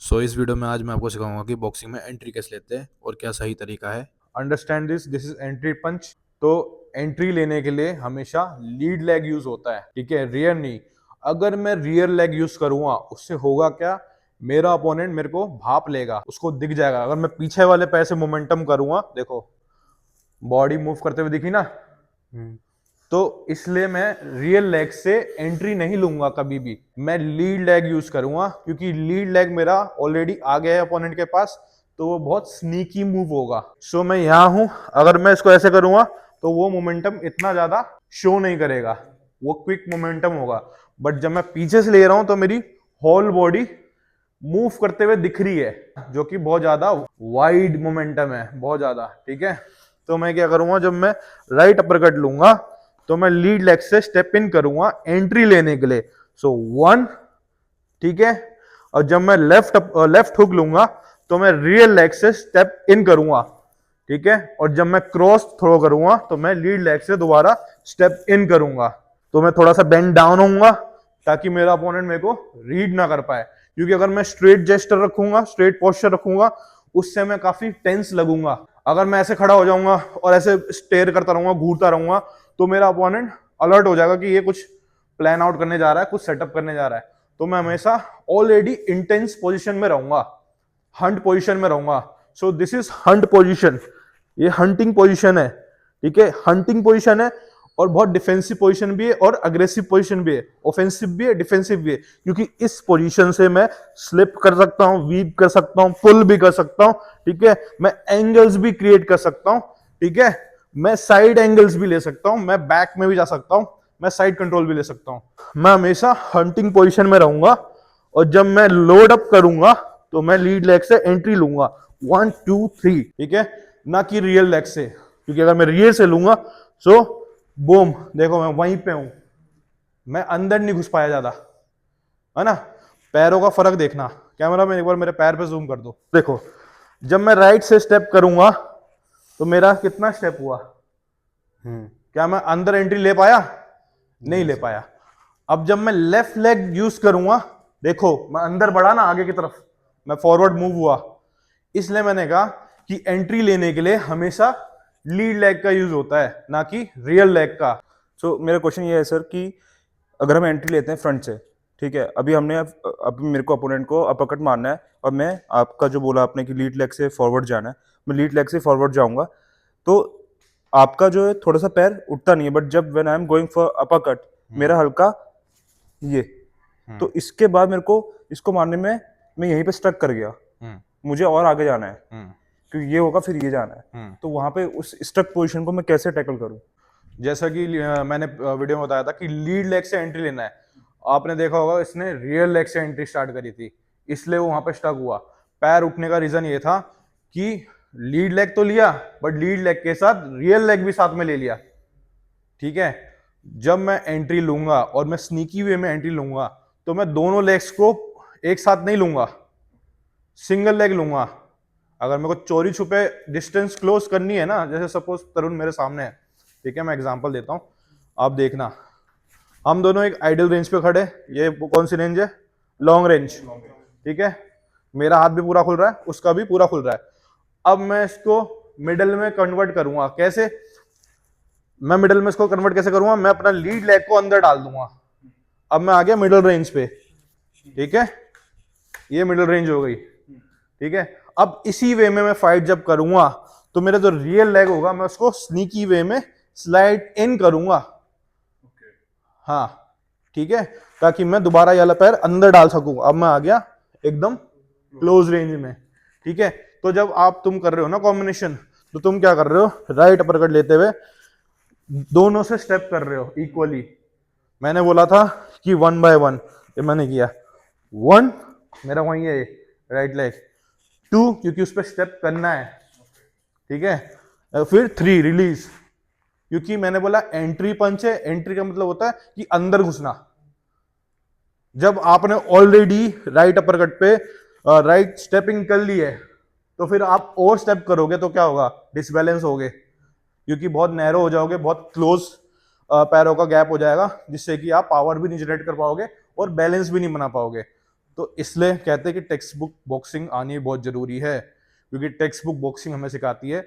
इस वीडियो में आज मैं आपको सिखाऊंगा कि बॉक्सिंग में एंट्री कैसे लेते हैं और क्या सही तरीका है। अंडरस्टैंड दिस इज एंट्री पंच। तो एंट्री लेने के लिए हमेशा लीड लेग यूज होता है, ठीक है, रियर नहीं। अगर मैं रियर लेग यूज करूंगा उससे होगा क्या, मेरा अपोनेंट मेरे को भाप लेगा, उसको दिख जाएगा। अगर मैं पीछे वाले पैर से मोमेंटम करूंगा, देखो बॉडी मूव करते हुए दिखी ना, हम्म। तो इसलिए मैं रियल लेग से एंट्री नहीं लूंगा कभी भी। मैं लीड लेग यूज करूंगा क्योंकि लीड लेग मेरा ऑलरेडी आ गया है अपोनेंट के पास, तो वो बहुत स्नीकी मूव होगा। सो मैं यहां हूं, अगर मैं इसको ऐसे करूंगा तो वो मोमेंटम इतना ज्यादा शो नहीं करेगा, वो क्विक मोमेंटम होगा। बट जब मैं पीछे से ले रहा हूं तो मेरी होल बॉडी मूव करते हुए दिख रही है, जो कि बहुत ज्यादा वाइड मोमेंटम है, बहुत ज्यादा, ठीक है। तो मैं क्या करूंगा, जब मैं राइट अपरकट लूंगा तो मैं लीड लेग से स्टेप इन करूंगा एंट्री लेने के लिए। सो वन, ठीक है। और जब मैं लेफ्ट हुक लूंगा तो मैं रियर लेग से स्टेप इन करूंगा, ठीक है। और जब मैं क्रॉस थ्रो करूंगा तो मैं लीड लेग से दोबारा स्टेप इन करूंगा। तो मैं थोड़ा सा बेंड डाउन होऊंगा ताकि मेरा अपोनेंट मेरे को रीड ना कर पाए, क्योंकि अगर मैं स्ट्रेट जेस्टर रखूंगा, स्ट्रेट पोस्चर रखूंगा, उससे मैं काफी टेंस लगूंगा। अगर मैं ऐसे खड़ा हो जाऊंगा और ऐसे स्टेयर करता रहूंगा, घूरता रहूंगा, तो मेरा अपोनेंट अलर्ट हो जाएगा कि ये कुछ प्लान आउट करने जा रहा है, कुछ सेटअप करने जा रहा है। तो मैं हमेशा ऑलरेडी इंटेंस पोजीशन में रहूंगा, हंट पोजीशन में रहूंगा। So this is Hunt position, ये हंटिंग पोजीशन है, ठीक है। हंटिंग पोजीशन है और बहुत डिफेंसिव पोजीशन भी है और अग्रेसिव पोजीशन भी है, ऑफेंसिव भी है, डिफेंसिव भी है। क्योंकि इस पोजीशन से मैं स्लिप कर सकता हूं, वीप कर सकता हूं, पुल भी कर सकता हूं, ठीक है। मैं एंगल्स भी क्रिएट कर सकता हूं, ठीक है। मैं साइड एंगल्स भी ले सकता हूं, मैं बैक में भी जा सकता हूं, मैं साइड कंट्रोल भी ले सकता हूं। मैं हमेशा हंटिंग पोजीशन में रहूंगा। और जब मैं लोड अप करूंगा तो मैं लीड लेग से एंट्री लूंगा, 1 2 3, ठीक है, ना कि रियल लेग से। क्योंकि अगर मैं रियर से लूंगा सो बूम, देखो मैं वहीं पे हूं, मैं अंदर नहीं घुस पाया ज्यादा, है ना। पैरों का फर्क देखना, कैमरा में एक बार मेरे पैर पे जूम कर दो, देखो जब मैं राइट से स्टेप करूंगा तो मेरा कितना स्टेप हुआ, हम्म। क्या मैं अंदर एंट्री ले पाया? नहीं ले यस। पाया। अब जब मैं लेफ्ट लेग यूज करूंगा, देखो मैं अंदर बढ़ा ना, आगे की तरफ मैं फॉरवर्ड मूव हुआ। इसलिए मैंने कहा कि एंट्री लेने के लिए हमेशा लीड लेग का यूज होता है, ना कि रियल लेग का। सो मेरा क्वेश्चन ये है सर कि अगर हम एंट्री लेते हैं फ्रंट से, ठीक है, अभी मेरे को अपोनेंट को अपरकट मारना है और मैं आपका जो बोला आपने कि लीड लेग से फॉरवर्ड जाना है, मैं लीड लेग से फॉरवर्ड जाऊंगा, तो आपका जो है थोड़ा सा पैर उठता नहीं है, बट जब when I am going for uppercut मेरा हल्का ये, तो इसके बाद मेरे को इसको मारने में मैं यहीं पे स्टक कर गया, मुझे और आगे जाना है क्योंकि ये होगा फिर ये जाना है, तो वहां पे उस स्टक पोजीशन को मैं कैसे टैकल करूं? जैसा कि मैंने वीडियो में बताया था कि लीड लेग से एंट्री लेना है। आपने देखा होगा इसने रियर लेग से एंट्री स्टार्ट करी थी, इसलिए वो वहां पे स्टक हुआ। पैर उठने का रीजन ये था कि लीड लेग तो लिया, बट लीड लेग के साथ रियर लेग भी साथ में ले लिया, ठीक है। जब मैं एंट्री लूंगा और मैं स्नीकी वे में एंट्री लूंगा तो मैं दोनों लेग्स को एक साथ नहीं लूंगा, सिंगल लेग लूंगा। अगर मेरे को चोरी छुपे डिस्टेंस क्लोज करनी है ना, जैसे सपोज तरुण मेरे सामने है, ठीक है, मैं एग्जांपल देता हूं, आप देखना। हम दोनों एक आइडियल रेंज पे खड़े, ये कौन सी रेंज है? लॉन्ग रेंज, ठीक है। मेरा हाथ भी पूरा खुल रहा है, उसका भी पूरा खुल रहा है। अब मैं इसको मिडल में कन्वर्ट करूंगा, कैसे? मैं मिडल में इसको कन्वर्ट कैसे करूंगा, मैं अपना लीड लेग को अंदर डाल दूंगा। अब मैं आ गया मिडल रेंज पे, ठीक है, ये मिडल रेंज हो गई, ठीक है। अब इसी वे में मैं फाइट जब करूंगा तो मेरा जो रियल लेग होगा मैं उसको स्नीकी वे में स्लाइड इन करूंगा, हाँ, ठीक है, ताकि मैं दोबारा ये वाला पैर अंदर डाल सकूं। अब मैं आ गया एकदम क्लोज रेंज में, ठीक है। तो जब तुम कर रहे हो ना कॉम्बिनेशन, तो तुम क्या कर रहे हो, राइट अपरकट लेते हुए दोनों से स्टेप कर रहे हो इक्वली। मैंने बोला था कि 1 बाय 1, ये मैंने किया। 1 मेरा वही है, राइट लेग। 2 क्योंकि उस पर स्टेप करना है, ठीक है। फिर 3 रिलीज, क्योंकि मैंने बोला एंट्री पंच है। एंट्री का मतलब होता है कि अंदर घुसना। जब आपने ऑलरेडी राइट अपरकट पे राइट स्टेपिंग कर ली है, तो फिर आप और स्टेप करोगे तो क्या होगा, डिसबैलेंस होगे, क्योंकि बहुत नैरो हो जाओगे, बहुत क्लोज पैरों का गैप हो जाएगा, जिससे कि आप पावर भी नहीं जनरेट कर पाओगे और बैलेंस भी नहीं बना पाओगे। तो इसलिए कहते हैं कि टेक्स्ट बुक बॉक्सिंग आनी बहुत जरूरी है, क्योंकि टेक्स्ट बुक बॉक्सिंग हमें सिखाती है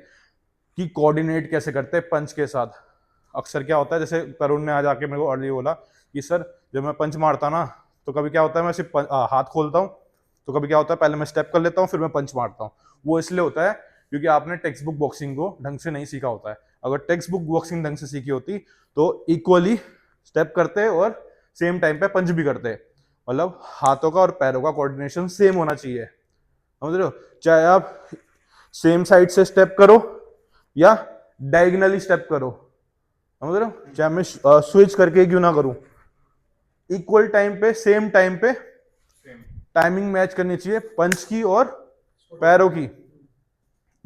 कि कोऑर्डिनेट कैसे करते हैं पंच के साथ। अक्सर क्या होता है, जैसे तरुण ने आज आके मेरे को अर्ली बोला कि सर जब मैं पंच मारता ना तो कभी क्या होता है मैं सिर्फ हाथ खोलता हूँ, तो कभी क्या होता है पहले मैं स्टेप कर लेता हूँ फिर मैं पंच मारता हूँ। वो इसलिए होता है क्योंकि आपने टेक्स्ट बुक बॉक्सिंग को ढंग से नहीं सीखा होता है। अगर टेक्स्ट बुक बॉक्सिंग ढंग से सीखी होती तो इक्वली स्टेप करते और सेम टाइम पे पंच भी करते, मतलब हाथों का और पैरों का कोऑर्डिनेशन सेम होना चाहिए, समझ रहे हो? चाहे आप सेम साइड से स्टेप करो या डायगनली स्टेप करो, समझ रहे हो? चाहे मैं स्विच करके क्यों ना करूं, इक्वल टाइम पे सेम टाइम पे टाइमिंग मैच करनी चाहिए पंच की और पैरों की।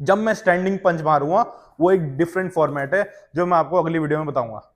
जब मैं स्टैंडिंग पंच मारूंगा वो एक डिफरेंट फॉर्मेट है जो मैं आपको अगली वीडियो में बताऊंगा।